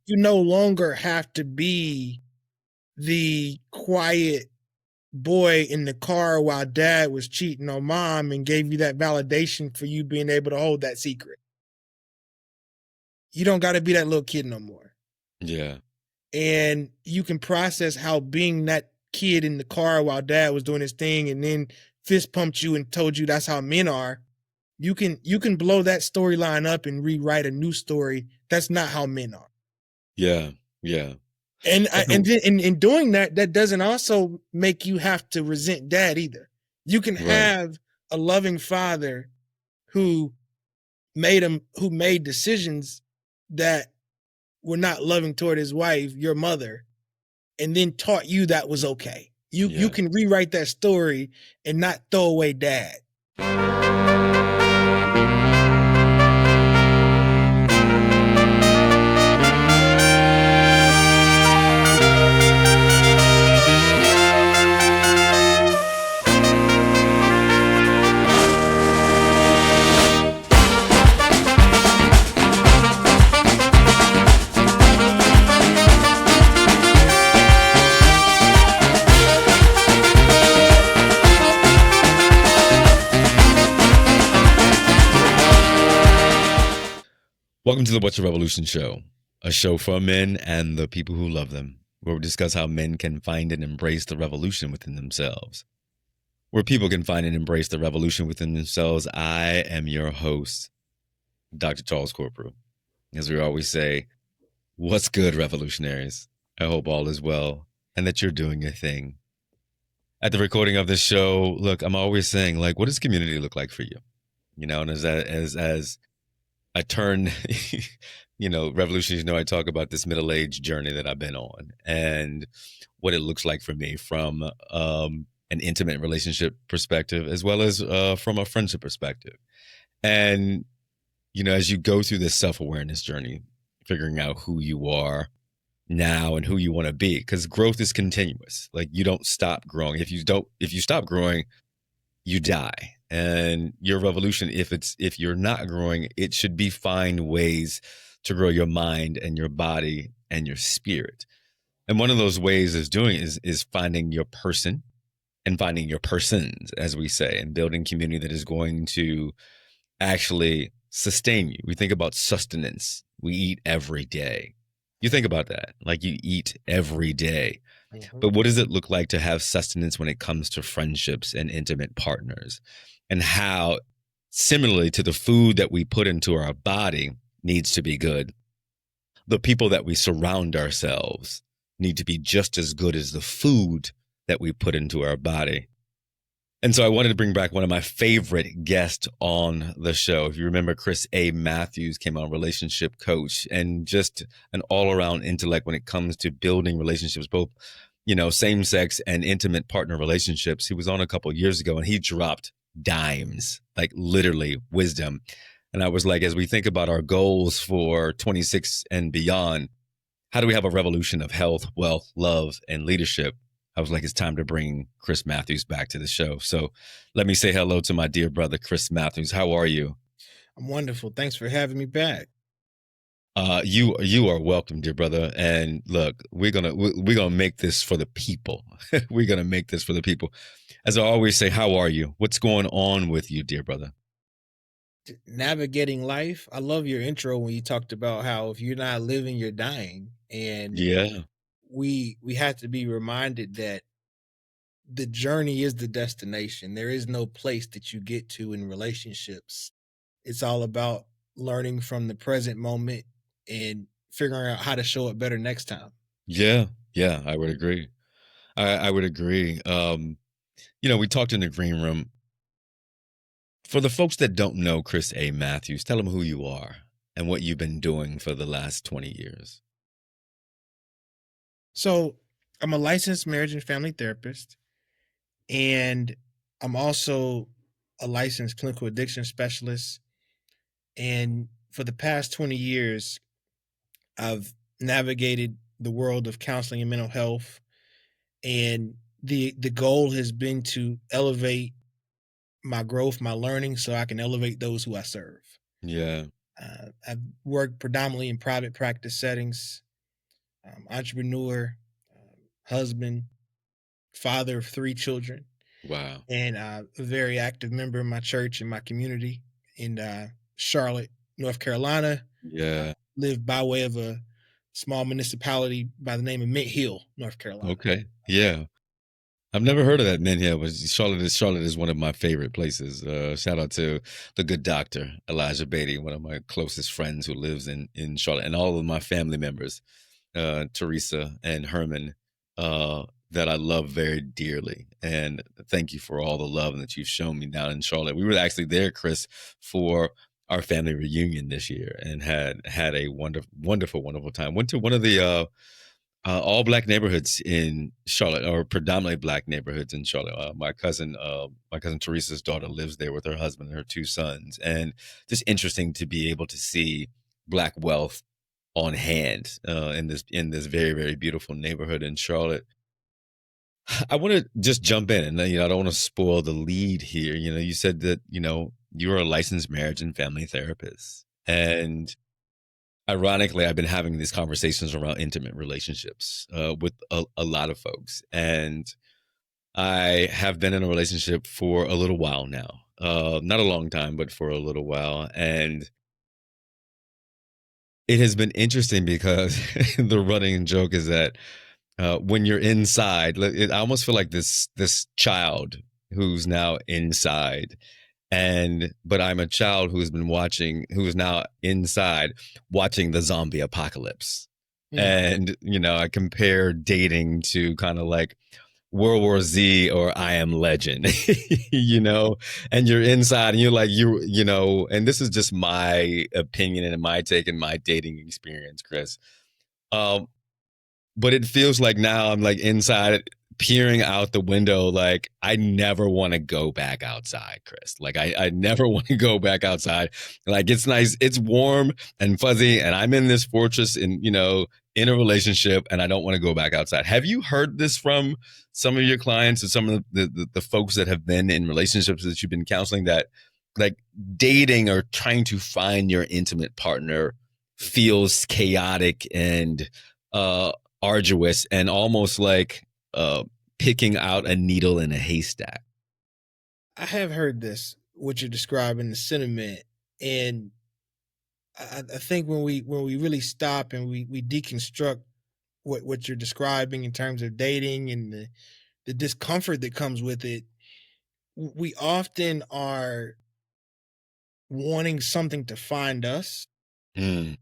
You no longer have to be the quiet boy in the car while dad was cheating on mom and gave you that validation for you being able to hold that secret. You don't got to be that little kid no more. Yeah. And you can process how being that kid in the car while dad was doing his thing and then fist pumped you and told you that's how men are. You can blow that storyline up and rewrite a new story. That's not how men are. Yeah. Yeah. And then in doing that, that doesn't also make you have to resent dad either. You can have a loving father who made decisions that were not loving toward his wife, your mother, and then taught you that was okay. You can rewrite that story and not throw away dad. Welcome to the What's a Revolution show, a show for men and the people who love them, where we discuss how men can find and embrace the revolution within themselves. Where people can find and embrace the revolution within themselves, I am your host, Dr. Charles Corprew. As we always say, what's good, revolutionaries? I hope all is well and that you're doing your thing. At the recording of this show, look, I'm always saying, like, what does community look like for you? You know, and as I turn, revolutionaries know I talk about this middle-age journey that I've been on and what it looks like for me from an intimate relationship perspective, as well as from a friendship perspective. And, as you go through this self-awareness journey, figuring out who you are now and who you want to be, because growth is continuous. Like, you don't stop growing. If you stop growing, you die. And your revolution, if you're not growing, it should be find ways to grow your mind and your body and your spirit. And one of those ways is finding your person and finding your persons, as we say, and building community that is going to actually sustain you. We think about sustenance. We eat every day. You think about that, like you eat every day. Mm-hmm. But what does it look like to have sustenance when it comes to friendships and intimate partners? And how, similarly to the food that we put into our body needs to be good, the people that we surround ourselves need to be just as good as the food that we put into our body. And so I wanted to bring back one of my favorite guests on the show. If you remember, Chris A. Matthews came on, relationship coach, and just an all-around intellect when it comes to building relationships, both, same-sex and intimate partner relationships. He was on a couple of years ago, and he dropped dimes, like literally wisdom. And I was like, as we think about our goals for 26 and beyond, how do we have a revolution of health, wealth, love, and leadership? I was like, it's time to bring Chris Matthews back to the show. So let me say hello to my dear brother, Chris Matthews. How are you? I'm wonderful. Thanks for having me back. You are welcome, dear brother. And look, we're gonna make this for the people. We're gonna make this for the people. As I always say, how are you? What's going on with you, dear brother? Navigating life. I love your intro when you talked about how if you're not living, you're dying. And yeah, we have to be reminded that the journey is the destination. There is no place that you get to in relationships. It's all about learning from the present moment and figuring out how to show it better next time. Yeah, I would agree. I would agree. We talked in the green room. For the folks that don't know Chris A. Matthews, tell them who you are and what you've been doing for the last 20 years. So I'm a licensed marriage and family therapist, and I'm also a licensed clinical addiction specialist. And for the past 20 years, I've navigated the world of counseling and mental health. And the goal has been to elevate my growth, my learning, so I can elevate those who I serve. Yeah. I've worked predominantly in private practice settings, entrepreneur, husband, father of 3 children, Wow. and a very active member of my church and my community in Charlotte, North Carolina. Yeah. Live by way of a small municipality by the name of Mint Hill, North Carolina. Okay. Yeah. I've never heard of that men here, but Charlotte is one of my favorite places. Shout out to the good doctor Elijah Beatty, one of my closest friends who lives in Charlotte, and all of my family members, Teresa and Herman, that I love very dearly. And thank you for all the love that you've shown me down in Charlotte. We were actually there, Chris, for our family reunion this year, and had a wonderful time. Went to one of the all black neighborhoods in Charlotte, or predominantly black neighborhoods in Charlotte. My cousin Teresa's daughter lives there with her husband and her 2 sons, and just interesting to be able to see black wealth on hand in this very very beautiful neighborhood in Charlotte. I want to just jump in, and I don't want to spoil the lead here. You said that you're a licensed marriage and family therapist, and ironically, I've been having these conversations around intimate relationships with a lot of folks. And I have been in a relationship for a little while now. Not a long time, but for a little while. And it has been interesting because the running joke is that when you're inside, I almost feel like this child who's now inside, but I'm a child who is now inside watching the zombie apocalypse. Mm. And I compare dating to kind of like World War Z or I Am Legend. And you're inside and you're like, and this is just my opinion and my take and my dating experience, Chris. Um, but it feels like now I'm like inside peering out the window, like I never want to go back outside, Chris. Like I never want to go back outside. Like it's nice, it's warm and fuzzy, and I'm in this fortress in a relationship, and I don't want to go back outside. Have you heard this from some of your clients and some of the folks that have been in relationships that you've been counseling, that like dating or trying to find your intimate partner feels chaotic and arduous and almost like picking out a needle in a haystack? I have heard this, what you're describing, the sentiment, and I think when we really stop and we deconstruct what you're describing in terms of dating and the discomfort that comes with it, we often are wanting something to find us Mm,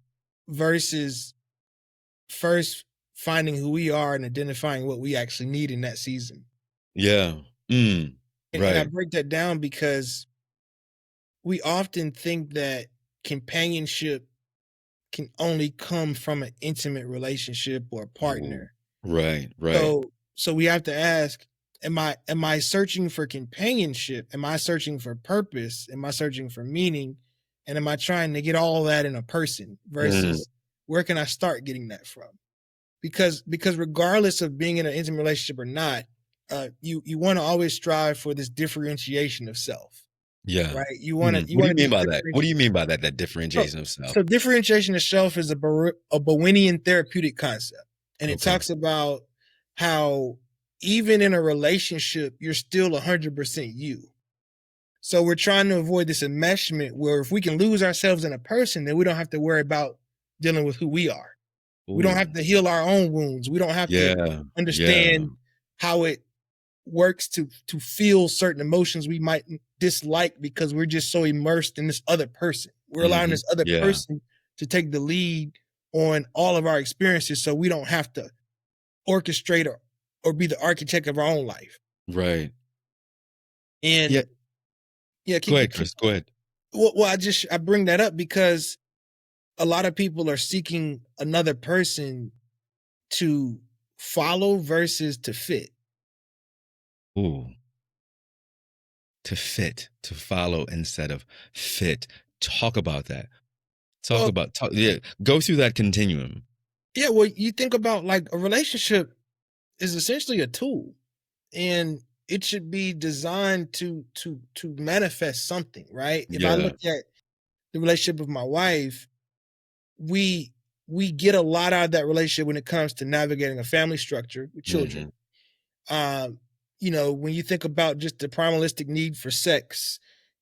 versus first finding who we are and identifying what we actually need in that season. yeah. Mm, And I right. break that down because we often think that companionship can only come from an intimate relationship or a Ooh, partner. right. Right. So we have to ask, am I searching for companionship? Am I searching for purpose? Am I searching for meaning? And am I trying to get all that in a person Mm, versus where can I start getting that from? Because regardless of being in an intimate relationship or not, you want to always strive for this differentiation of self, yeah. right? You want to Mm. you What do want you to mean be by that? What do differentiated. you mean by that? That So, differentiation of self? so differentiation of self is a Bowenian therapeutic concept, and it Okay. talks about how even in a relationship, you're still 100% you. So we're trying to avoid this enmeshment where if we can lose ourselves in a person, then we don't have to worry about dealing with who we are. We don't Ooh. have to heal our own wounds. We don't have to Yeah. Yeah. understand how it works to feel certain emotions we might dislike because we're just so immersed in this other person. We're allowing Hmm. this other Yeah. person to take the lead on all of our experiences so we don't have to orchestrate or be the architect of our own life. Right. Yeah. And yeah, Go ahead, Chris. Go ahead. well, I bring that up because a lot of people are seeking another person to follow versus to fit. Ooh. To fit, to follow instead of fit. Talk about that. Well, Yeah. Go through that continuum. yeah, well, you think about like a relationship is essentially a tool, and it should be designed to manifest something, right? If I Yeah. look at the relationship with my wife, we we get a lot out of that relationship when it comes to navigating a family structure with children. Mm-hmm. When you think about just the primalistic need for sex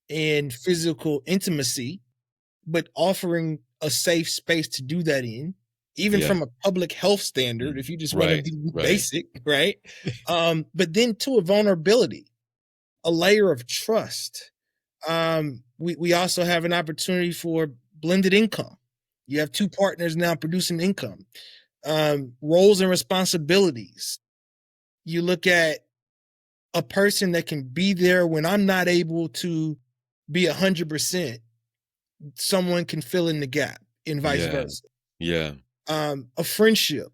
and physical intimacy, but offering a safe space to do that in, even Yeah. from a public health standard, if you just want to Right. be Right. basic, right? But then to a vulnerability, a layer of trust. We also have an opportunity for blended income. You have two partners now producing income, roles and responsibilities. You look at a person that can be there when I'm not able to be 100%. Someone can fill in the gap, and vice Yeah. versa. Yeah. A friendship,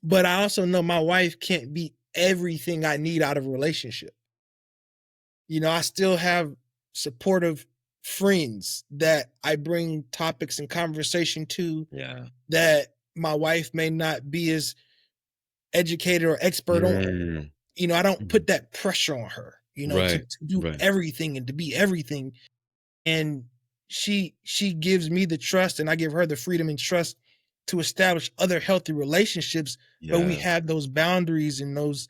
but I also know my wife can't be everything I need out of a relationship. I still have supportive friends that I bring topics and conversation to Yeah. that my wife may not be as educated or expert on. Mm. I don't Mhm. put that pressure on her, to Right. do Right. everything and to be everything. And she gives me the trust and I give her the freedom and trust to establish other healthy relationships, but we Yeah. have those boundaries and those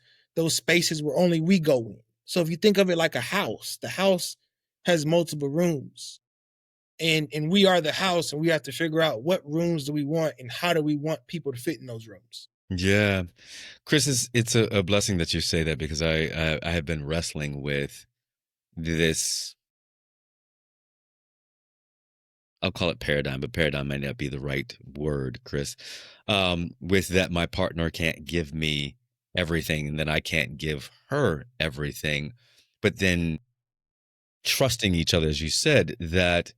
spaces where only we go in. So if you think of it like a house, the house has multiple rooms. And we are the house, and we have to figure out what rooms do we want and how do we want people to fit in those rooms. Yeah. Chris, it's a blessing that you say that because I have been wrestling with this. I'll call it paradigm, but paradigm might not be the right word, Chris. With that, my partner can't give me everything, and then I can't give her everything. But then trusting each other, as you said, that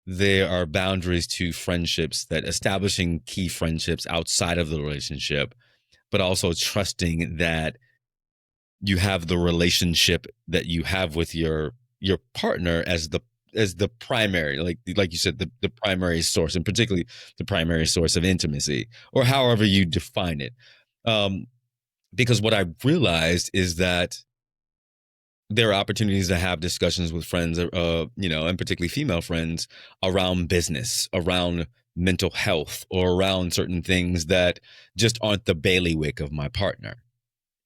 there are boundaries to friendships, that establishing key friendships outside of the relationship, but also trusting that you have the relationship that you have with your partner as the primary, like you said, the primary source, and particularly the primary source of intimacy, or however you define it. um because what I realized is that there are opportunities to have discussions with friends, and particularly female friends, around business, around mental health, or around certain things that just aren't the bailiwick of my partner.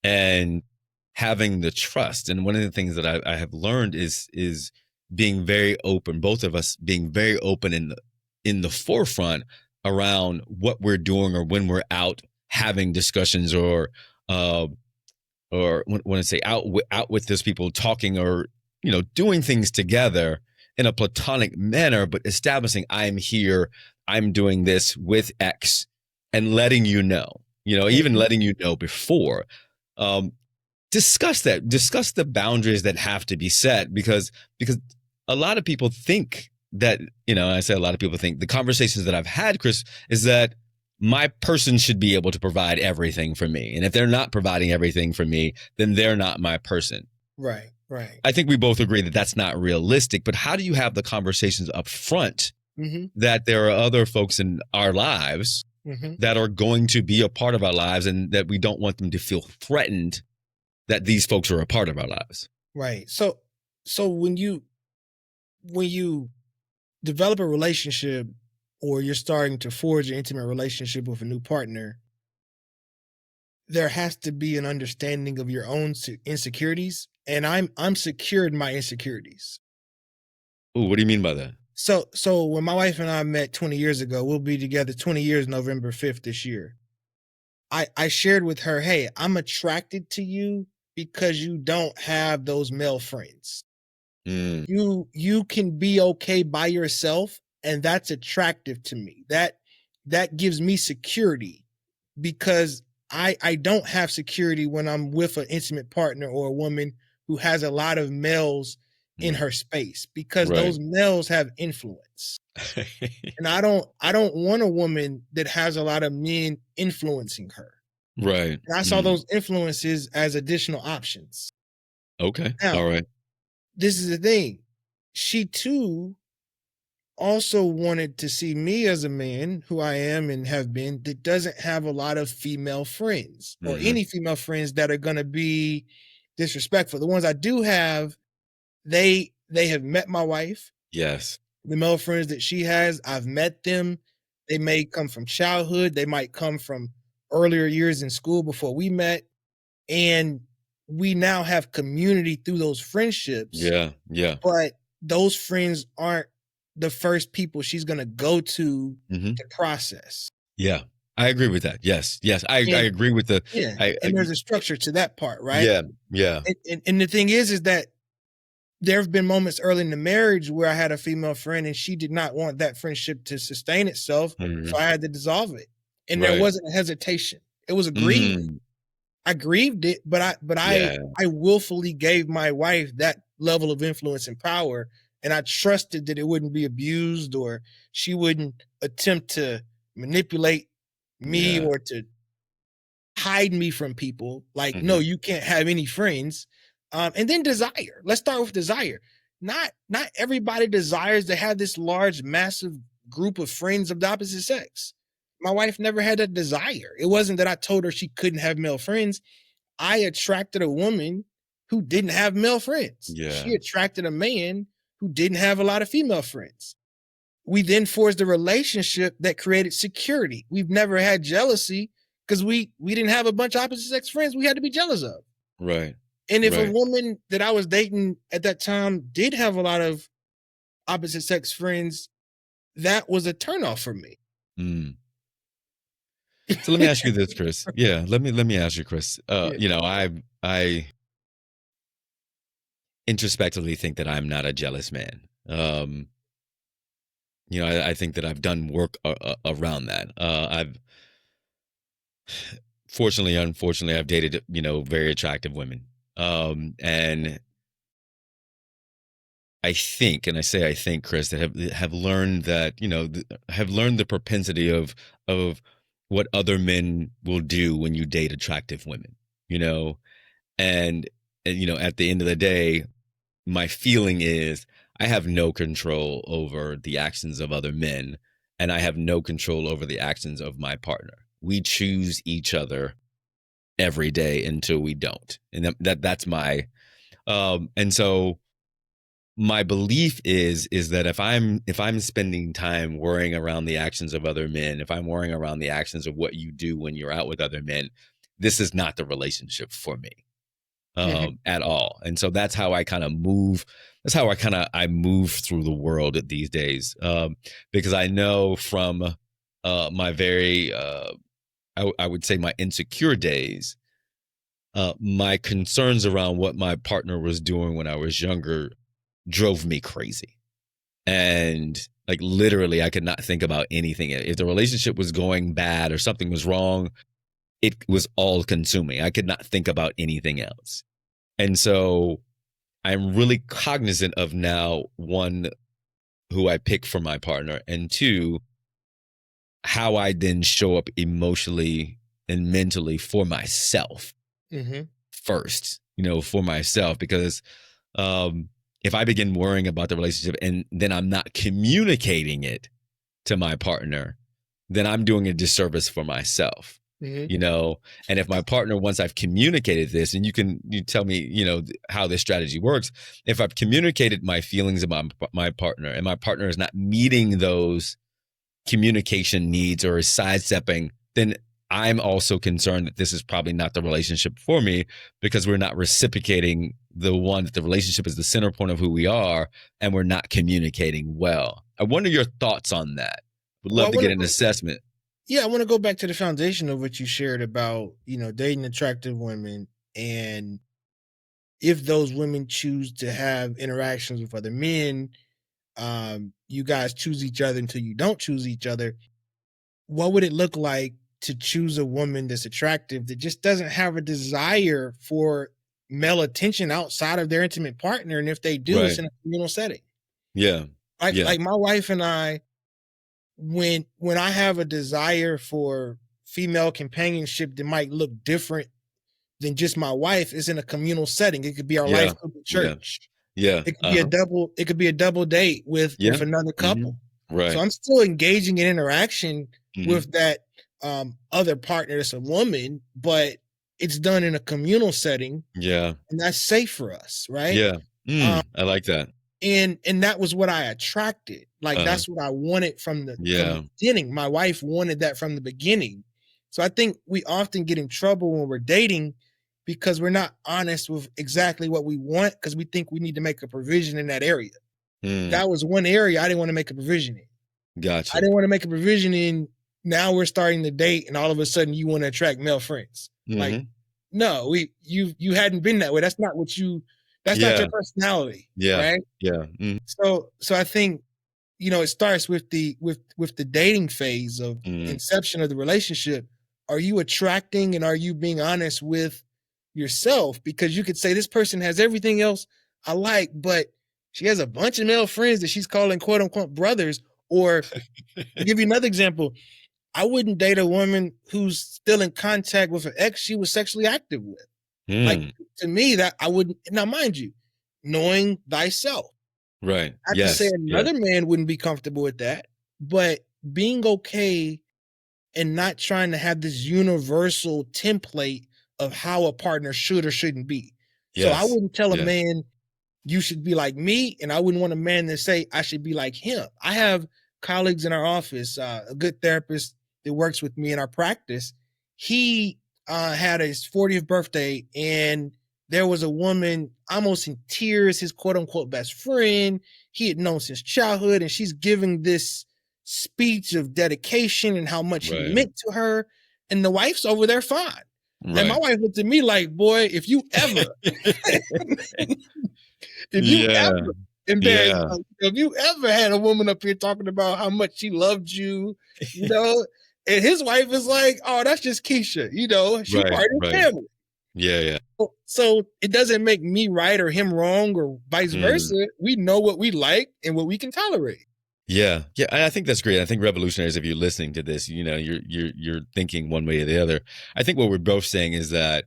And having the trust. And one of the things that I have learned is being very open, both of us being very open in the forefront around what we're doing, or when we're out having discussions, uh, or when I say out with those people, talking, or doing things together in a platonic manner, but establishing, I'm here, I'm doing this with X, and letting even Mhm. letting you know before. um, discuss the boundaries that have to be set, because a lot of people think that, I say a lot of people think, the conversations that I've had, Chris, is that my person should be able to provide everything for me, and if they're not providing everything for me, then they're not my person. Right, right. I think we both agree that that's not realistic, but how do you have the conversations up front Mhm, that there are other folks in our lives mhm. that are going to be a part of our lives, and that we don't want them to feel threatened that these folks are a part of our lives? Right. So when you develop a relationship or you're starting to forge an intimate relationship with a new partner, there has to be an understanding of your own insecurities, and I'm secure in my insecurities. Ooh, what do you mean by that? So when my wife and I met 20 years ago, we'll be together 20 years November 5th this year. I shared with her, "Hey, I'm attracted to you because you don't have those male friends. Mm, You can be okay by yourself, and that's attractive to me. That gives me security because I don't have security when I'm with an intimate partner or a woman who has a lot of males in mm, her space, because right. those males have influence. And I don't want a woman that has a lot of men influencing her. Right. And I saw Mm, those influences as additional options. okay. All Now, right. this is the thing. She too also wanted to see me as a man who I am and have been, that doesn't have a lot of female friends or Hmm. any female friends that are going to be disrespectful. The ones I do have, they have met my wife. Yes. The male friends that she has, I've met them. They may come from childhood, they might come from earlier years in school before we met, and we now have community through those friendships, Yeah. Yeah. but those friends aren't the first people she's gonna go Hmm. to process. Yeah. I agree with that. Yes. Yes. I And agree with the, yeah, I and there's a structure to that part, right? yeah. Yeah. And the thing is that there have been moments early in the marriage where I had a female friend and she did not want that friendship to sustain itself, so Hmm. I had to dissolve it. And there Right. wasn't a hesitation. It was a grief. Mm. I grieved it, but Yeah. I willfully gave my wife that level of influence and power, and I trusted that it wouldn't be abused or she wouldn't attempt to manipulate me Yeah. or to hide me from people. Like, no, Hmm. you can't have any friends. And then desire. Let's start with desire. Not everybody desires to have this large, massive group of friends of the opposite sex. My wife never had a desire. It wasn't that I told her she couldn't have male friends. I attracted a woman who didn't have male friends. Yeah. She attracted a man who didn't have a lot of female friends. We then forged a relationship that created security. We've never had jealousy because we didn't have a bunch of opposite sex friends we had to be jealous of. Right. And if a Right. woman that I was dating at that time did have a lot of opposite sex friends, that was a turnoff for me. Mm. So let me ask you this, Chris. Yeah, let me ask you, Chris. Yeah. I introspectively think that I'm not a jealous man. I think that I've done work around that. I've unfortunately, I've dated very attractive women, and I think, and I say I think, Chris, that have learned that have learned the propensity of what other men will do when you date attractive women. You know, and at the end of the day, my feeling is I have no control over the actions of other men, and I have no control over the actions of my partner. We choose each other every day until we don't, and that's my and so my belief is that if I'm spending time worrying around the actions of other men, if I'm worrying around the actions of what you do when you're out with other men, this is not the relationship for me Mhm. at all. And so that's how I kind of move. That's how I move through the world these days, because I know from my very, I would say my insecure days, my concerns around what my partner was doing when I was younger drove me crazy. And like literally, I could not think about anything. If the relationship was going bad or something was wrong, it was all consuming. I could not think about anything else. And so I'm really cognizant of now, one, who I pick for my partner, and two, how I then show up emotionally and mentally for myself Mhm. first, for myself. Because um, if I begin worrying about the relationship and then I'm not communicating it to my partner, then I'm doing a disservice for myself. Mhm. you know and if my partner, once I've communicated this, and you tell me how this strategy works, if I've communicated my feelings about my partner and my partner is not meeting those communication needs or is sidestepping, then I'm also concerned that this is probably not the relationship for me, because we're not reciprocating that the relationship is the center point of who we are, and we're not communicating well. I wonder your thoughts on that. Would Well, love to get an assessment. I want to go back to the foundation of what you shared about, dating attractive women, and if those women choose to have interactions with other men, you guys choose each other until you don't choose each other. What would it look like to choose a woman that's attractive that just doesn't have a desire for male attention outside of their intimate partner? And if they do, it's Right. in a communal setting. Yeah. Yeah. Like my wife and I, when I have a desire for female companionship that might look different than just my wife, is in a communal setting. It could be our Yeah. life group at Yeah. church. Yeah. Uh-huh. It could be a double date Yeah. with another Hmm. couple. So Right. I'm still engaging in interaction Hmm. with that other partner that's a woman, but it's done in a communal setting, Yeah. and that's safe for us, right? Yeah. Um, I like that. and that was what I attracted. Like Uh, that's what I wanted from the yeah. beginning. My wife wanted that from the beginning. So I think we often get in trouble when we're dating because we're not honest with exactly what we want because we think we need to make a provision in that area. Mm, That was one area I didn't want to make a provision in. I gotcha. didn't want to make a provision in. Now we're starting to date, and all of a sudden you want to attract male friends. Like, Hmm. no, you hadn't been that way. That's not what you. That's not Yeah. your personality, Yeah. right? Yeah. So I think it starts with the dating phase of Mm, inception of the relationship. Are you attracting and are you being honest with yourself? Because you could say this person has everything else I like, but she has a bunch of male friends that she's calling quote unquote brothers. Or to give you another example, I wouldn't date a woman who's still in contact with an ex she was sexually active with. Like mm, to me, that I wouldn't. Now, mind you, knowing thyself. right. Not to say Yes. Yes. another man wouldn't be comfortable with that, but being okay and not trying to have this universal template of how a partner should or shouldn't be. So I Yes. wouldn't tell a Yes. man you should be like me, and I wouldn't want a man to say I should be like him. I have colleagues in our office, a good therapist that works with me in our practice. He had his 40th birthday, and there was a woman almost in tears, his quote unquote best friend. He had known since childhood, and she's giving this speech of dedication and how much he Right. meant to her. And the wife's over there fine. And my Right. wife looked at me like, boy, if you ever if you Yeah. ever embarrassed, Yeah. if you ever had a woman up here talking about how much she loved you, you know, and his wife is like, oh, that's just Keisha, she Right. part of the Right. family. Yeah. Yeah. So it doesn't make me right or him wrong or vice Mm. versa. We know what we like and what we can tolerate. Yeah, yeah, I think that's great. I think revolutionaries, if you're listening to this, you're thinking one way or the other. I think what we're both saying is that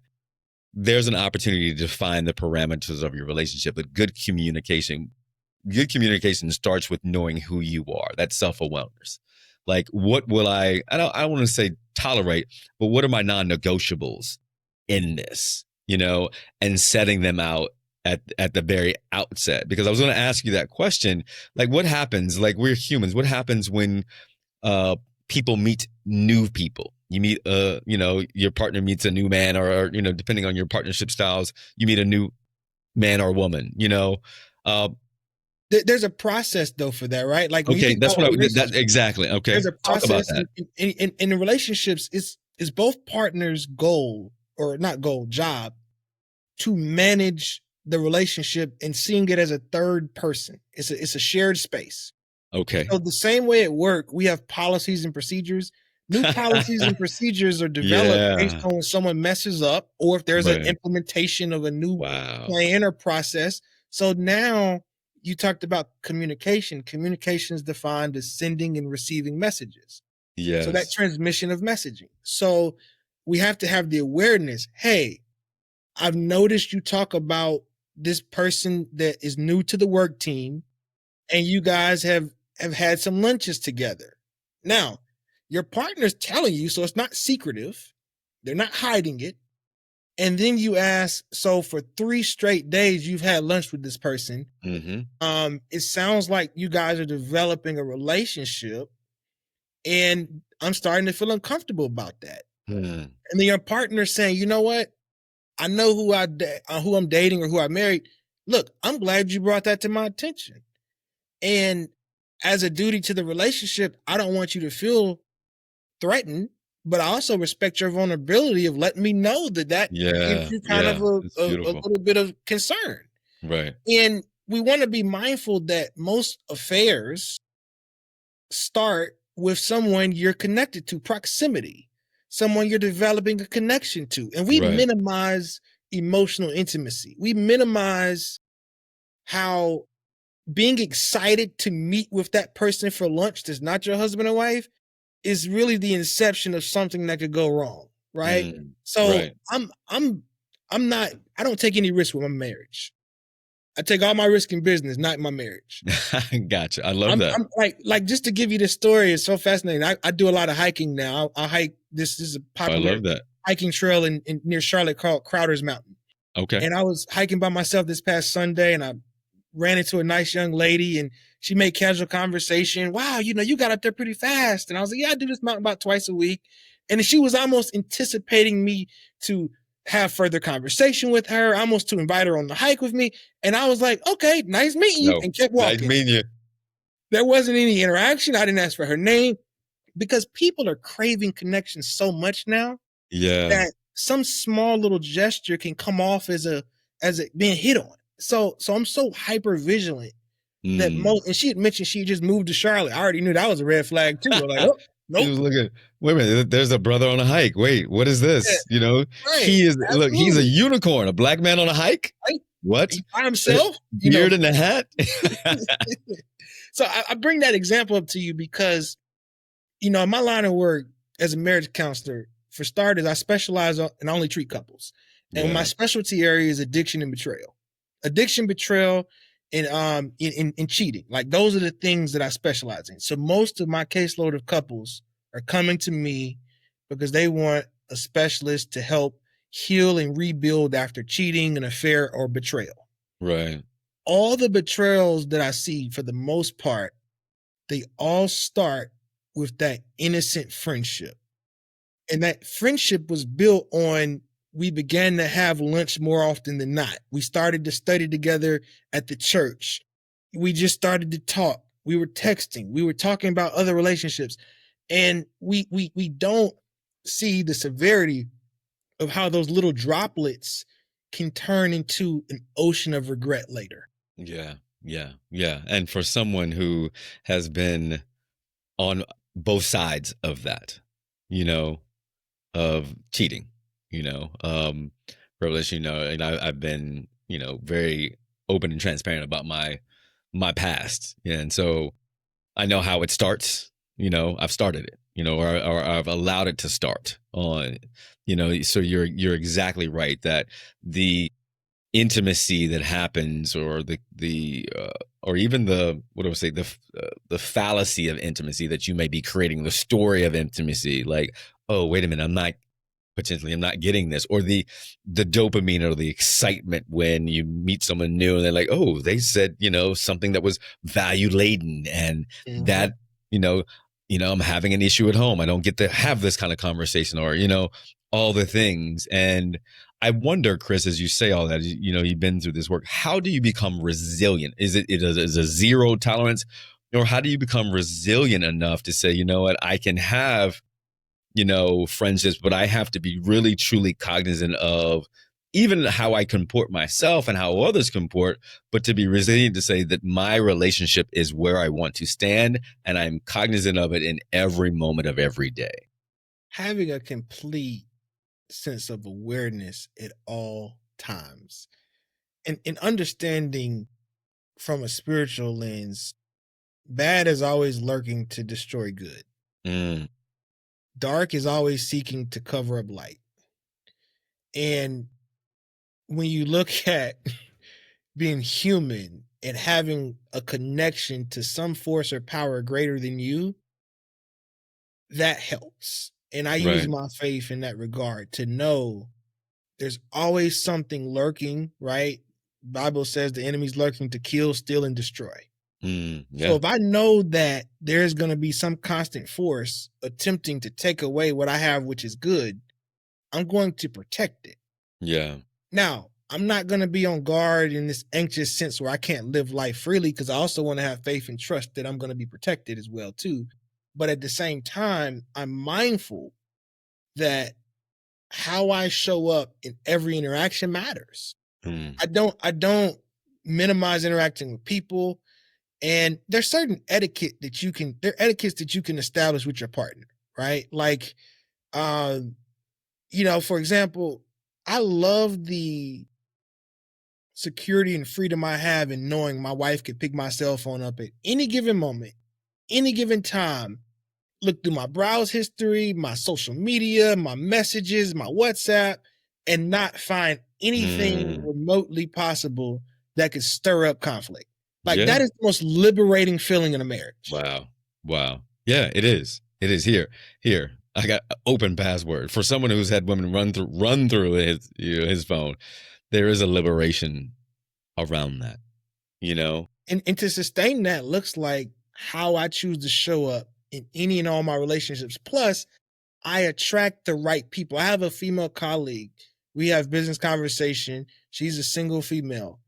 there's an opportunity to define the parameters of your relationship, but good communication starts with knowing who you are. That's self-awareness. Like, what will I don't want to say tolerate, but what are my non-negotiables in this, and setting them out at the very outset. Because I was going to ask you that question, like, what happens, like, we're humans, what happens when uh people meet new people? You meet your partner meets a new man, or depending on your partnership styles, you meet a new man or woman. uh There's a process though for that, right? Like when you okay, think that's about what a that relationship, exactly. Okay, there's a talk about process that. in the relationships. Is both partners' goal or not goal job to manage the relationship and seeing it as a third person. It's a shared space. Okay. So the same way at work, we have policies and procedures. New policies and procedures are developed based Yeah. on when someone messes up or if there's an Right. implementation of a new Wow. plan or process. So now you talked about communication. Communication is defined as sending and receiving messages. So that Yes. transmission of messaging. So we have to have the awareness. Hey, I've noticed you talk about this person that is new to the work team, and you guys have had some lunches together. Now, your partner's telling you, so it's not secretive. They're not hiding it. And then you ask, so for 3 straight days you've had lunch with this person. Mm-hmm. It sounds like you guys are developing a relationship, and I'm starting to feel uncomfortable about that. Hmm. And then your partner's saying, you know what? I know who I'm dating or who I married. Look, I'm glad you brought that to my attention. And as a duty to the relationship, I don't want you to feel threatened, but I also respect your vulnerability of letting me know that gives Yeah. you kind of Yeah. a, It's a, a beautiful. little bit of concern. Right. And we want to be mindful that most affairs start with someone you're connected to, proximity, someone you're developing a connection to. And we Right. minimize emotional intimacy. We minimize how being excited to meet with that person for lunch that's not your husband or wife is really the inception of something that could go wrong, right? Mm. So Right. I'm not I don't take any risk with my marriage. I take all my risk in business, not in my marriage. Gotcha. I love I'm that. I'm like just to give you this story, it's so fascinating. I do a lot of hiking now. I hike this is a I popular love that. hiking trail in near Charlotte called Crowder's Mountain. Okay. And I was hiking by myself this past Sunday, and I ran into a nice young lady and she made casual conversation. Wow, you got up there pretty fast. And I was like, yeah, I do this mountain about twice a week. And she was almost anticipating me to have further conversation with her, almost to invite her on the hike with me. And I was like, okay, nice meeting you, No, and kept nice walking. meeting you. There wasn't any interaction. I didn't ask for her name because people are craving connection so much now Yeah. that some small little gesture can come off as being hit on. So I'm so hyper vigilant that and she had mentioned she just moved to Charlotte. I already knew that was a red flag too. I'm like, oh, He nope. was looking. Wait a minute. There's a brother on a hike. Wait, what is this? Right. He is. Look, he's a Absolutely. unicorn. A black man on a hike. Right. What? He by himself, Beard and a hat. So I bring that example up to you because, in my line of work as a marriage counselor, for starters, I specialize and only treat couples. And my specialty area is addiction and betrayal. Addiction, betrayal, and in cheating. Like those are the things that I specialize in. So most of my caseload of couples are coming to me because they want a specialist to help heal and rebuild after cheating, an affair, or betrayal. Right. All the betrayals that I see, for the most part, they all start with that innocent friendship. And that friendship was built on, we began to have lunch more often than not. We started to study together at the church. We just started to talk. We were texting. We were talking about other relationships. And we don't see the severity of how those little droplets can turn into an ocean of regret later. Yeah. And for someone who has been on both sides of that, of cheating, Revelation, and I've been, very open and transparent about my past. Yeah. And so I know how it starts, I've started it, or I've allowed it to start on, so you're exactly right that the intimacy that happens, or or even the fallacy of intimacy that you may be creating, the story of intimacy, like, oh, wait a minute, I'm not getting this, or the dopamine or the excitement when you meet someone new and they're like, oh, they said, something that was value laden, and that, I'm having an issue at home. I don't get to have this kind of conversation, or, all the things. And I wonder, Chris, as you say all that, you've been through this work, how do you become resilient? Is it a zero tolerance, or how do you become resilient enough to say, you know what, I can have, friendships, but I have to be really, truly cognizant of even how I comport myself and how others comport, but to be resilient to say that my relationship is where I want to stand, and I'm cognizant of it in every moment of every day. Having a complete sense of awareness at all times, and understanding from a spiritual lens, bad is always lurking to destroy good. Dark is always seeking to cover up light. And when you look at being human and having a connection to some force or power greater than you, that helps. And I use my faith in that regard to know there's always something lurking, right? Bible says the enemy's lurking to kill, steal, and destroy. So if I know that there's going to be some constant force attempting to take away what I have, which is good, I'm going to protect it. Yeah. Now, I'm not going to be on guard in this anxious sense where I can't live life freely, because I also want to have faith and trust that I'm going to be protected as well too. But at the same time, I'm mindful that how I show up in every interaction matters. I don't minimize interacting with people. And there's certain etiquettes that you can establish with your partner, right? Like, for example, I love the security and freedom I have in knowing my wife could pick my cell phone up at any given moment, any given time, look through my browse history, my social media, my messages, my WhatsApp, and not find anything remotely possible that could stir up conflict. Like, that is the most liberating feeling in a marriage. Wow. Yeah, it is. It is. Here. I got open password for someone who's had women run through his phone. There is a liberation around that. you know? And to sustain that looks like how I choose to show up in any and all my relationships. Plus, I attract the right people. I have a female colleague. We have business conversation. She's a single female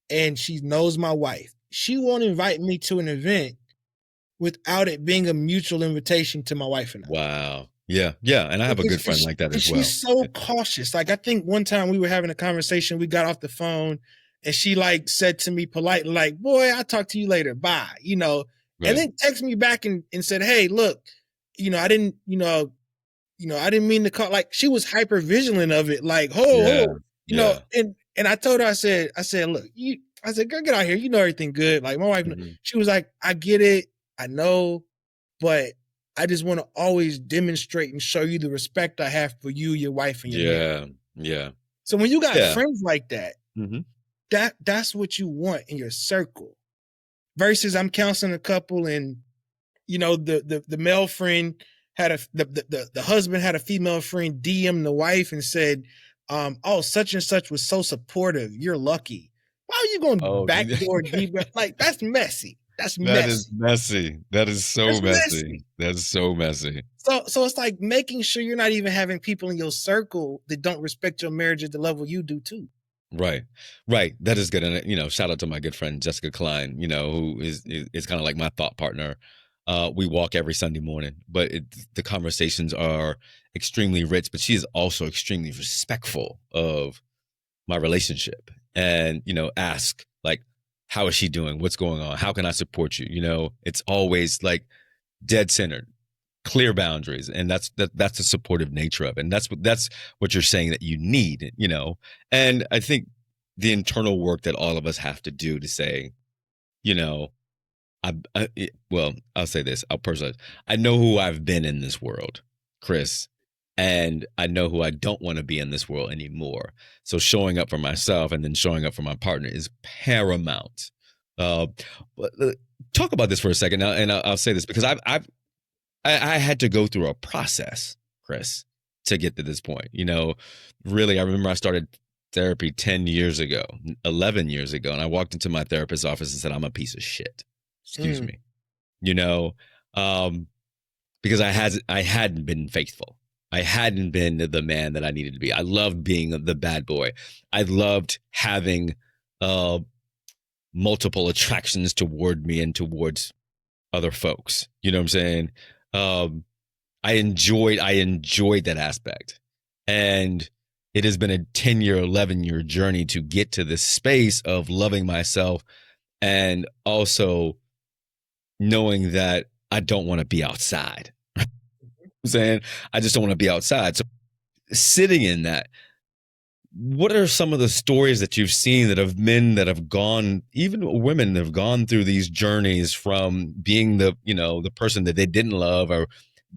and she knows my wife. She won't invite me to an event without it being a mutual invitation to my wife and I. Wow. Yeah. Yeah. And I have a good friend like that And as well. she's so cautious. Like I think one time we were having a conversation, we got off the phone, and she like said to me politely, like, "Boy, I'll talk to you later. Bye." And Right. then text me back and said, "Hey, look, I didn't, I didn't mean to call." Like she was hyper vigilant of it. Like, Yeah. oh, Yeah. and I told her, I said, look, I said, girl, get out here. You know everything good. Like my wife, Mhm. she was like, I get it, I know, but I just want to always demonstrate and show you the respect I have for you, your wife, and your marriage. Yeah. Yeah. So when you got Yeah. friends like that, Hmm. that's what you want in your circle. Versus I'm counseling a couple and the male friend had the husband had a female friend DM the wife and said, oh, such and such was so supportive. You're lucky. Why are you going Oh, backdoor deep? Like that's messy. That's that is messy. messy. That is so That's messy. messy. That is so messy. So it's like making sure you're not even having people in your circle that don't respect your marriage at the level you do too. Right. Right. That is good. And, shout out to my good friend, Jessica Klein, who is kind of like my thought partner. We walk every Sunday morning, but the conversations are extremely rich, but she is also extremely respectful of my relationship and, ask like, how is she doing? What's going on? How can I support you? It's always like dead centered, clear boundaries, and that's the supportive nature of it. And that's what you're saying that you need. And I think the internal work that all of us have to do to say, you know well, I'll say this, I'll personalize. I know who I've been in this world, Chris, and I know who I don't want to be in this world anymore. So showing up for myself and then showing up for my partner is paramount. uh, Talk about this for a second now, and I'll say this because I had to go through a process, Chris, to get to this point. Really, I remember I started therapy 10 years ago, 11 years ago, and I walked into my therapist's office and said, I'm a piece of shit. Excuse Mm. me. You know, um, because I hadn't been faithful. I hadn't been the man that I needed to be. I loved being the bad boy. I loved having multiple attractions toward me and towards other folks. You know what I'm saying? Um, I enjoyed that aspect. And it has been a 10-year, 11-year journey to get to this space of loving myself and also knowing that I don't want to be outside. I'm saying I just don't want to be outside. So sitting in that, what are some of the stories that you've seen that of men that have gone, even women that have gone through these journeys from being the person that they didn't love or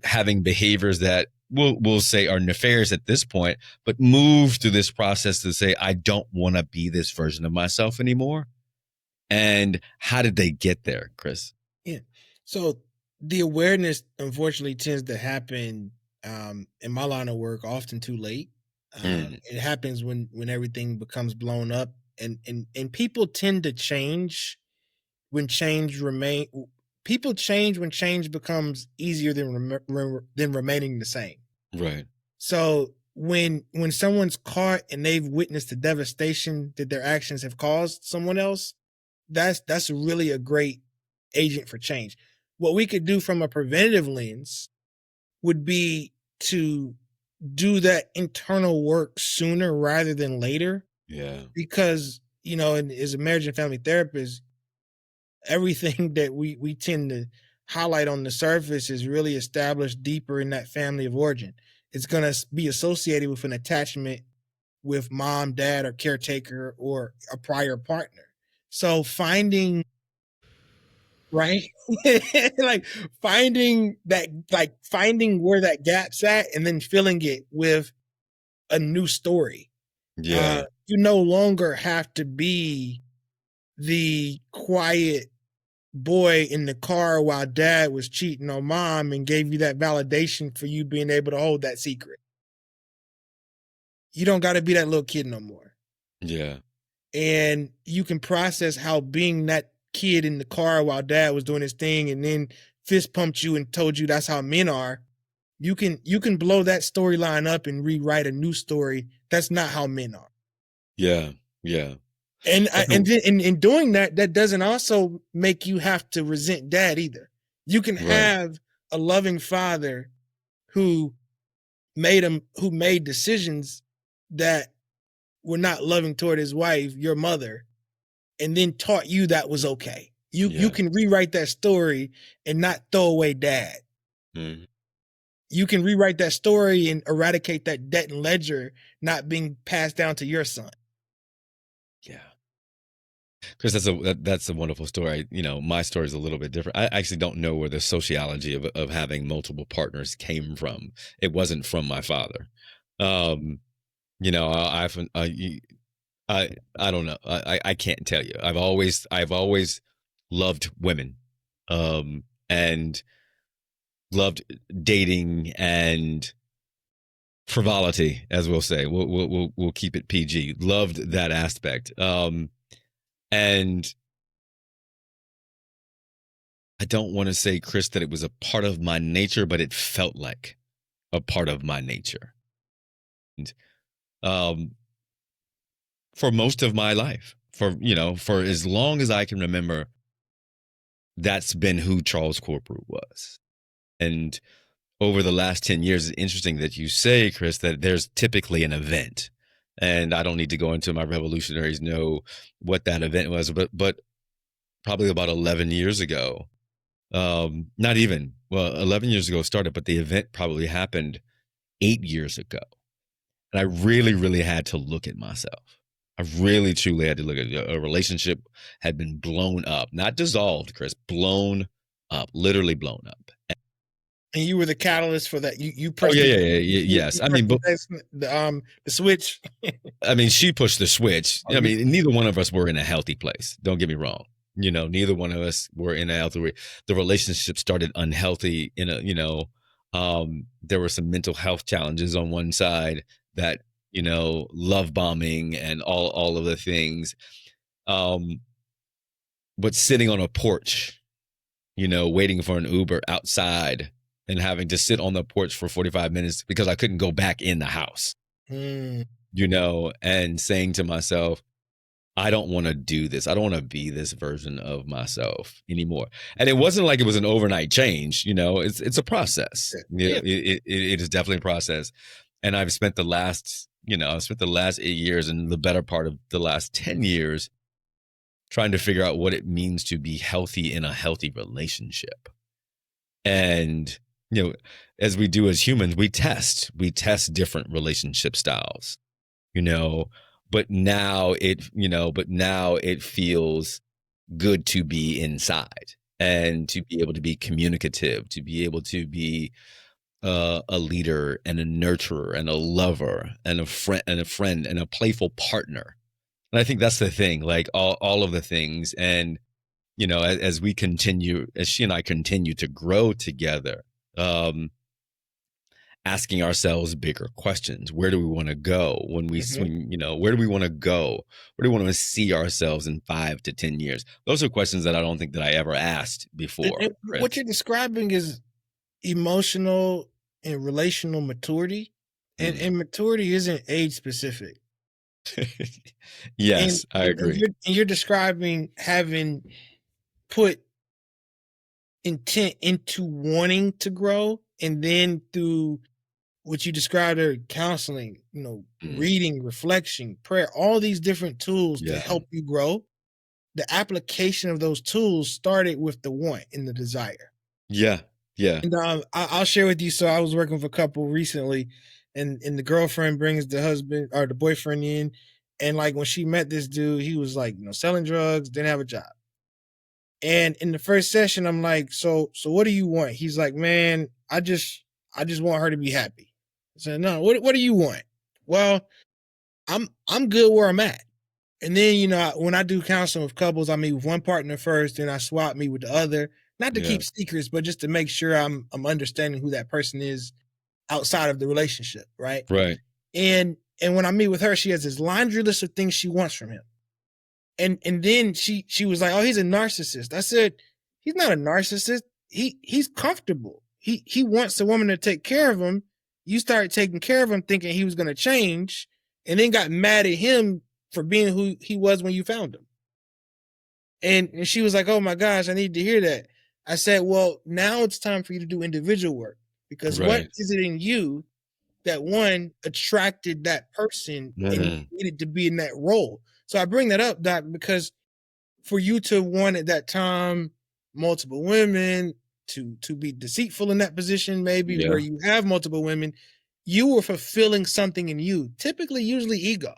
having behaviors that we'll say are nefarious at this point, but move through this process to say, I don't want to be this version of myself anymore? And how did they get there, Chris? Yeah. So the awareness unfortunately tends to happen in my line of work often too late. Mm, It happens when everything becomes blown up and people tend to change when change remain people change when change becomes easier than remaining the same. right. So when someone's caught and they've witnessed the devastation that their actions have caused someone else, that's really a great agent for change. What we could do from a preventative lens would be to do that internal work sooner rather than later, Yeah. because as a marriage and family therapist, everything that we tend to highlight on the surface is really established deeper in that family of origin. It's going to be associated with an attachment with mom, dad, or caretaker or a prior partner. So finding right, like finding where that gap's at and then filling it with a new story. Yeah. You no longer have to be the quiet boy in the car while dad was cheating on mom and gave you that validation for you being able to hold that secret. You don't got to be that little kid no more. Yeah. and you can process how being that kid in the car while dad was doing his thing and then fist pumped you and told you that's how men are. You can blow that storyline up and rewrite a new story. That's not how men are. Yeah. Yeah. And That's and then in doing that, that doesn't also make you have to resent dad either. You can right. have a loving father who made decisions that were not loving toward his wife, your mother, and then taught you that was okay. You Yeah. can rewrite that story and not throw away dad. Mhm. You can rewrite that story and eradicate that debt and ledger not being passed down to your son. Yeah. Chris, that's a wonderful story. My story is a little bit different. I actually don't know where the sociology of having multiple partners came from. It wasn't from my father. Um, I don't know. I can't tell you. I've always loved women, and loved dating and frivolity, as we'll say. We'll keep it PG. Loved that aspect. And I don't want to say, Chris, that it was a part of my nature, but it felt like a part of my nature. And, um, for most of my life, for as long as I can remember, that's been who Charles Corprew was. And over the last 10 years, it's interesting that you say, Chris, that there's typically an event. And I don't need to go into my revolutionaries know what that event was, but probably about 11 years ago, not even, well, 11 years ago started, but the event probably happened 8 years ago. And I really, really had to look at myself. I really, truly had to look at a relationship had been blown up, not dissolved, Chris, blown up, literally blown up. And you were the catalyst for that. You Oh pressed yeah, the yeah, yeah, yes. you pressed the switch. I mean, she pushed the switch. Oh, I mean, neither one of us were in a healthy place. Don't get me wrong. Neither one of us were in a healthy. The relationship started unhealthy. There were some mental health challenges on one side that love bombing and all of the things. But sitting on a porch, waiting for an Uber outside and having to sit on the porch for 45 minutes because I couldn't go back in the house. Mm. And saying to myself, I don't want to do this. I don't want to be this version of myself anymore. And it wasn't like it was an overnight change. It's a process. Yeah. It is definitely a process. And I've spent the last 8 years and the better part of the last 10 years trying to figure out what it means to be healthy in a healthy relationship. And, as we do as humans, we test different relationship styles, but now it feels good to be inside and to be able to be communicative, to be able to be a leader and a nurturer and a lover and a friend and a playful partner. And I think that's the thing, like all of the things. And as she and I continue to grow together, asking ourselves bigger questions. Where do we want to go when we Mhm. swing? Where do we want to go? Where do we want to see ourselves in 5 to 10 years? Those are questions that I don't think that I ever asked before, What Chris. you're describing is emotional and relational maturity, and maturity isn't age specific. And Yes, I and agree. you're describing having put intent into wanting to grow, and then through what you described are counseling, Mm, reading, reflection, prayer, all these different tools to yeah. help you grow. The application of those tools started with the want and the desire. Yeah. Yeah. And I'll share with you. So I was working with a couple recently, and the girlfriend brings the husband or the boyfriend in, and like when she met this dude, he was like, selling drugs, didn't have a job. And in the first session, I'm like, so what do you want? He's like, man, I just want her to be happy. I said, no, what do you want? Well, I'm good where I'm at. And then, when I do counseling with couples, I meet with one partner first, then I swap meet with the other, not to Yeah. keep secrets, but just to make sure I'm understanding who that person is outside of the relationship, right? Right. And when I meet with her, she has this laundry list of things she wants from him. And then she was like, "Oh, he's a narcissist." I said, "He's not a narcissist. He's comfortable. He wants a woman to take care of him. You started taking care of him, thinking he was going to change, and then got mad at him for being who he was when you found him." And she was like, "Oh my gosh, I need to hear that." I said, "Well, now it's time for you to do individual work, because what Right. is it in you that one attracted that person and Mm. needed to be in that role?" So I bring that up, Doc, because for you to want at that time multiple women, to be deceitful in that position, maybe where Yeah. you have multiple women, you were fulfilling something in you, typically, usually ego,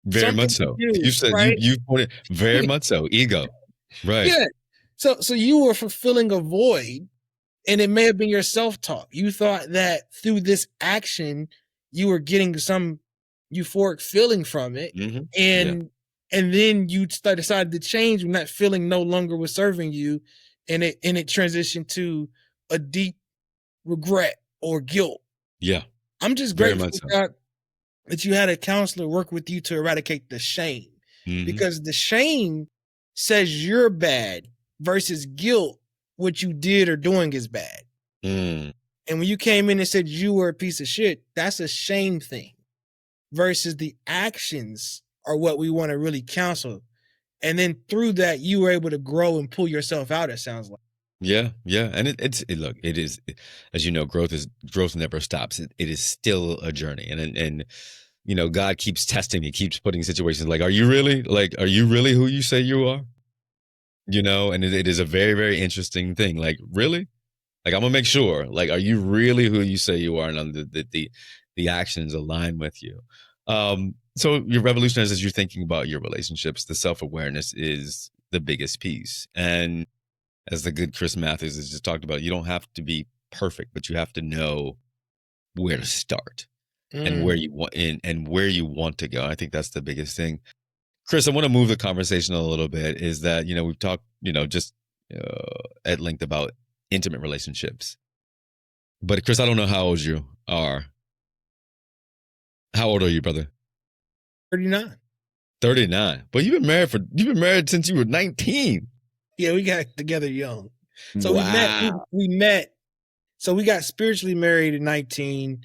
Very much something to so. You do, said right? you pointed very much so. Ego. Right. Yeah. So you were fulfilling a void, and it may have been your self-talk. You thought that through this action, you were getting some euphoric feeling from it, Hmm. Yeah. and then you decided to change when that feeling no longer was serving you, and it transitioned to a deep regret or guilt. Yeah. I'm just Very much grateful, so. God, that you had a counselor work with you to eradicate the shame, Hmm. because the shame says you're bad versus guilt, what you did or doing is bad. Mm. And when you came in and said you were a piece of shit, that's a shame thing, versus the actions are what we want to really counsel. And then through that, you were able to grow and pull yourself out, it sounds like. Yeah, yeah, and look, it is, as you know, growth never stops. It is still a journey, and you know, God keeps testing me, keeps putting situations like, are you really who you say you are? You know, and it is a very, very interesting thing. Like, really? Like, I'm gonna make sure. Like, are you really who you say you are, and the actions align with you? So your revolutionaries, as you're thinking about your relationships, the self awareness is the biggest piece, and as the good Chris Matthews has just talked about, you don't have to be perfect, but you have to know where to start and where Mm. you want and where you want to go. I think that's the biggest thing. Chris, I want to move the conversation a little bit. Is that, you know, we've talked, you know, just at length about intimate relationships, but Chris, I don't know how old you are. How old are you, brother? 39. 39. But you've been married since you were 19. Yeah, we got together young. So Wow. we met. So we got spiritually married at 19.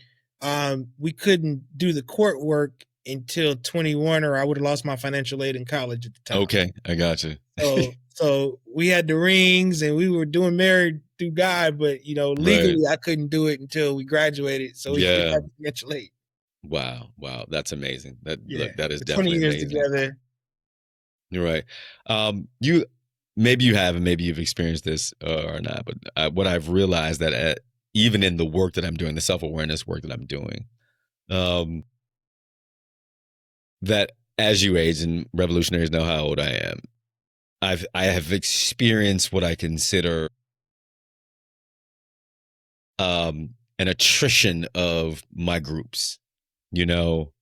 We couldn't do the court work until 21, or I would have lost my financial aid in college at the time. Okay, I got you. So we had the rings and we were doing married through God, but Right. legally I couldn't do it until we graduated. So we didn't Yeah. have financial aid. Wow. Wow. That's amazing. Yeah. That is But 20 definitely years amazing. together. You're right. You maybe you have, and maybe you've experienced this or not, but what I've realized that even in the work that I'm doing, the self awareness work that I'm doing, um, that as you age, and revolutionaries know how old I am, I have experienced what I consider an attrition of my groups. You know,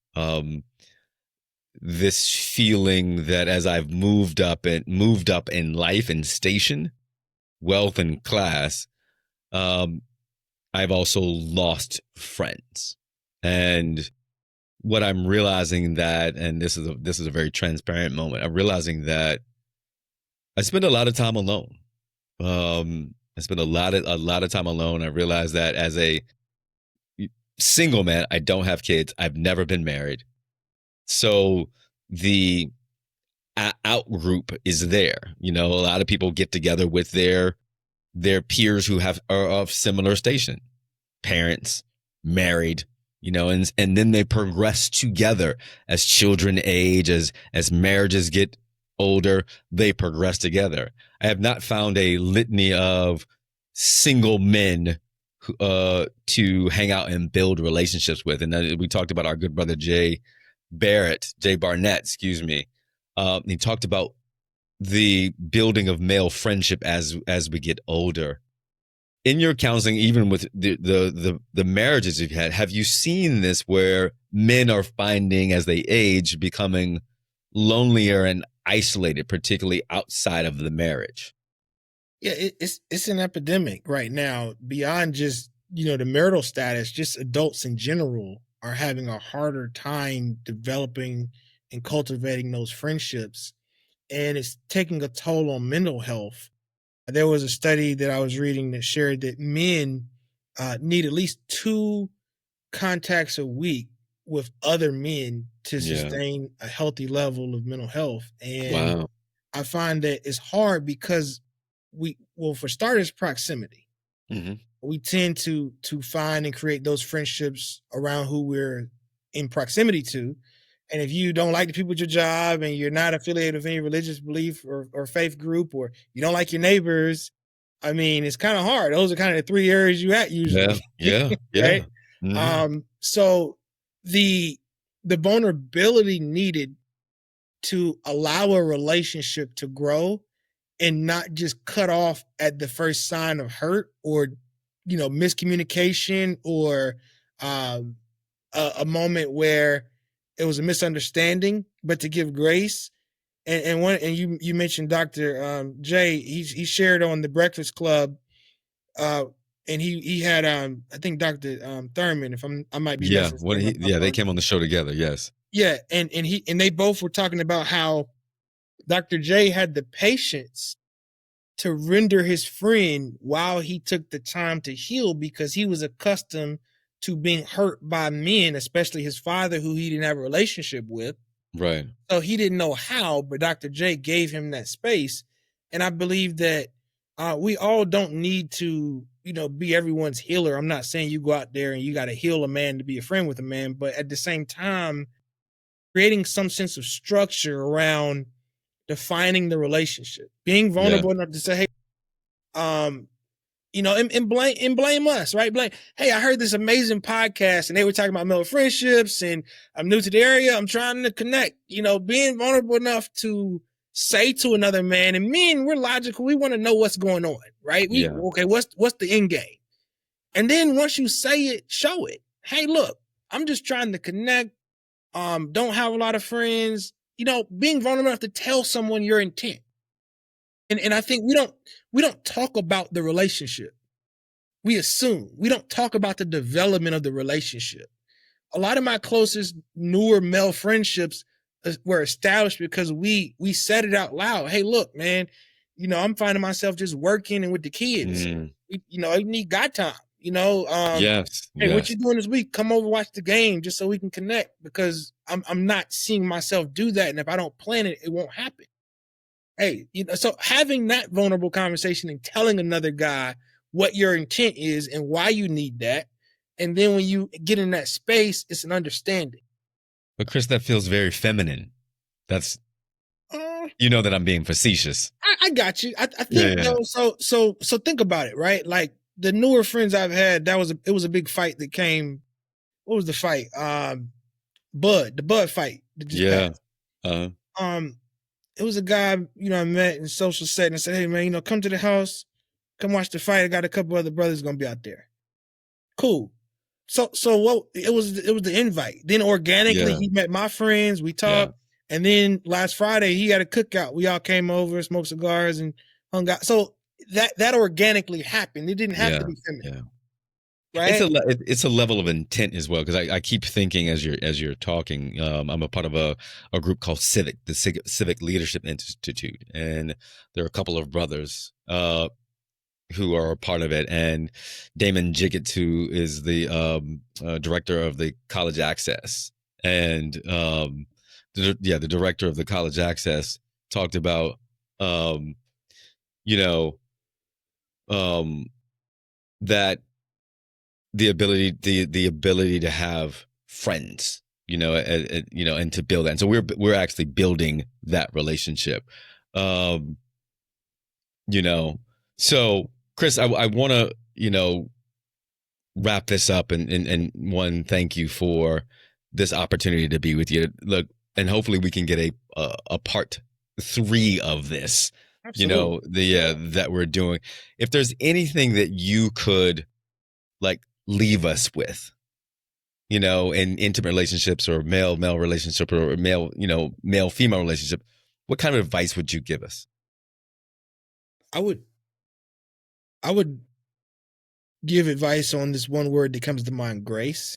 this feeling that as I've moved up in life and station, wealth and class, um, I've also lost friends. And what I'm realizing that, and this is a very transparent moment, I'm realizing that I spend a lot of time alone. I spend a lot of time alone. I realize that as a single man, I don't have kids. I've never been married. So the out group is there. You know, a lot of people get together with their peers who are of similar station, parents, married, you know, and then they progress together as children age, as marriages get older, they progress together. I have not found a litany of single men to hang out and build relationships with. And then we talked about our good brother Jay Barnett, excuse me. He talked about the building of male friendship as we get older. In your counseling, even with the marriages you've had, have you seen this where men are finding as they age becoming lonelier and isolated, particularly outside of the marriage? Yeah, it's an epidemic right now, beyond just the marital status. Just adults in general are having a harder time developing and cultivating those friendships. and it's taking a toll on mental health. There was a study that I was reading that shared that men need at least two contacts a week with other men to Yeah. sustain a healthy level of mental health. And Wow. I find that it's hard because for starters, proximity. Hmm. We tend to find and create those friendships around who we're in proximity to. And if you don't like the people at your job and you're not affiliated with any religious belief or faith group, or you don't like your neighbors, I mean, it's kind of hard. Those are kind of the three areas you at Yeah. usually, Yeah. right? Yeah. Hmm. So the the vulnerability needed to allow a relationship to grow and not just cut off at the first sign of hurt or miscommunication or um, a moment where it was a misunderstanding, but to give grace. And you mentioned Dr. Jay. He shared on the Breakfast Club, uh, and he had I think Dr. Thurman. If I might be Yeah. messing his What? name up. Yeah. They came on the show together. Yes. Yeah, and they both were talking about how Dr. J had the patience to render his friend while he took the time to heal because he was accustomed to being hurt by men, especially his father, who he didn't have a relationship with. Right. So he didn't know how, but Dr. J gave him that space. And I believe that we all don't need to, be everyone's healer. I'm not saying you go out there and you got to heal a man to be a friend with a man, but at the same time, creating some sense of structure around defining the relationship, being Yeah. vulnerable enough to say, hey, um, and blame us, right? Blame, hey, I heard this amazing podcast and they were talking about male friendships and I'm new to the area. I'm trying to connect, being vulnerable enough to say to another man, and men, we're logical. We want to know what's going on, right? Yeah. Okay, what's the end game? And then once you say it, show it. Hey, look, I'm just trying to connect. Don't have a lot of friends, being vulnerable enough to tell someone your intent. And I think we don't talk about the relationship. We assume. We don't talk about the development of the relationship. A lot of my closest newer male friendships were established because we said it out loud. Hey, look, man, I'm finding myself just working and with the kids. Mm. I need God time. Yes. Hey, what Yes. you doing this week? Come over, watch the game, just so we can connect. Because I'm not seeing myself do that, and if I don't plan it, it won't happen. Hey, so having that vulnerable conversation and telling another guy what your intent is and why you need that, and then when you get in that space, it's an understanding. But Chris, that feels very feminine. That's Uh, that I'm being facetious. I got you. I Yeah. think Yeah. though. So think about it, right? Like the newer friends I've had, it was a big fight that came. What was the fight? The Bud fight that just Yeah. passed. Uh, Um, it was a guy, I met in social setting and said, hey man, come to the house, come watch the fight. I got a couple other brothers gonna be out there. Cool. So what it was the invite. Then organically yeah. he met my friends, we Yeah. talked, and then last Friday he had a cookout. We all came over, smoked cigars, and hung out. So that organically happened. It didn't have to Yeah. be feminine, Yeah. It's right? it's a level of intent as well because I keep thinking as you're talking. I'm a part of a group called Civic Leadership Institute, and there are a couple of brothers who are a part of it, and Damon Jiggett, who is the director of the College Access, and the director of the College Access talked about um, you know um, that the ability to have friends, and to build that. And so we're actually building that relationship. Um, you know, so Chris, I want to wrap this up and one, thank you for this opportunity to be with you. Look, and hopefully we can get a part three of this. Absolutely. That we're doing. If there's anything that you could like leave us with, in intimate relationships or male relationship or male female relationship, what kind of advice would you give us? I would give advice on this one word that comes to mind, grace.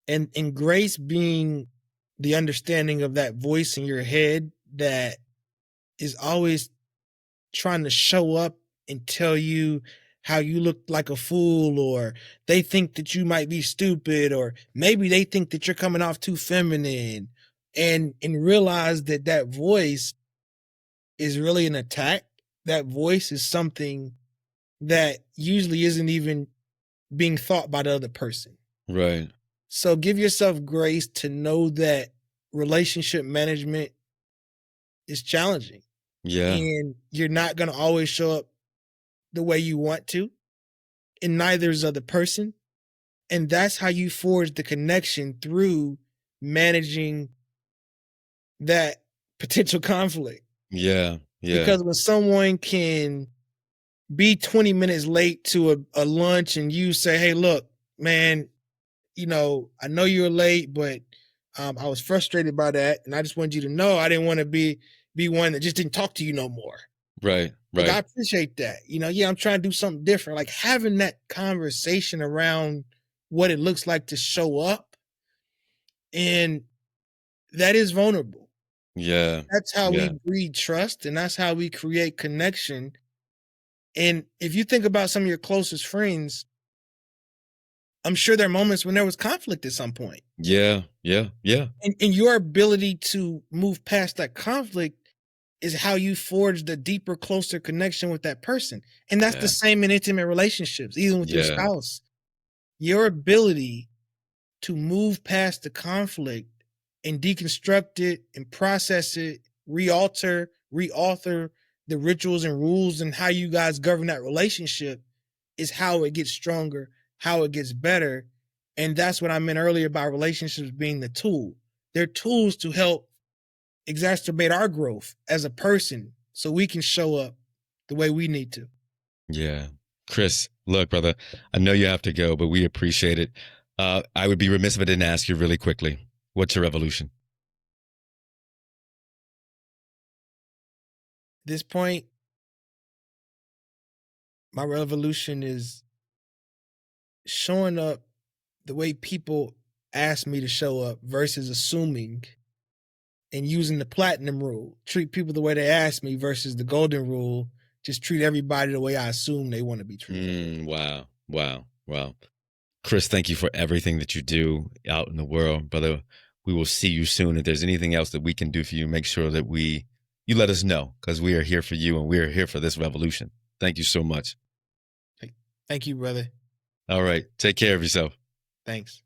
And grace being the understanding of that voice in your head that is always trying to show up and tell you how you look like a fool, or they think that you might be stupid, or maybe they think that you're coming off too feminine, and realize that that voice is really an attack. That voice is something that usually isn't even being thought by the other person. Right. So give yourself grace to know that relationship management is challenging, Yeah. and you're not going to always show up the way you want to, and neither is the other person. And that's how you forge the connection through managing that potential conflict. Yeah. Yeah. Because when someone can be 20 minutes late to a lunch and you say, hey, look, man, I know you're late, but I was frustrated by that. And I just wanted you to know I didn't want to be one that just didn't talk to you no more. Right. Like, I Right. appreciate that. Yeah, I'm trying to do something different. Like having that conversation around what it looks like to show up, and that is vulnerable. Yeah. That's how we Yeah. breed trust, and that's how we create connection. And if you think about some of your closest friends, I'm sure there are moments when there was conflict at some point. Yeah. Yeah. Yeah. And your ability to move past that conflict is how you forge the deeper, closer connection with that person. And that's the Yeah. same in intimate relationships, even with your Yeah. spouse. Your ability to move past the conflict and deconstruct it and process it, reauthor the rituals and rules and how you guys govern that relationship is how it gets stronger, how it gets better. And that's what I meant earlier about relationships being the tool. They're tools to help exacerbate our growth as a person so we can show up the way we need to. Yeah. Chris, look, brother, I know you have to go, but we appreciate it. I would be remiss if I didn't ask you really quickly, what's your revolution? At this point, my revolution is showing up the way people ask me to show up versus assuming and using the platinum rule. Treat people the way they ask me versus the golden rule. Just treat everybody the way I assume they want to be treated. Wow. Wow. Wow. Chris, thank you for everything that you do out in the world, brother. We will see you soon. If there's anything else that we can do for you, make sure that you let us know, because we are here for you and we are here for this revolution. Thank you so much. Thank you, brother. All right. Take care of yourself. Thanks.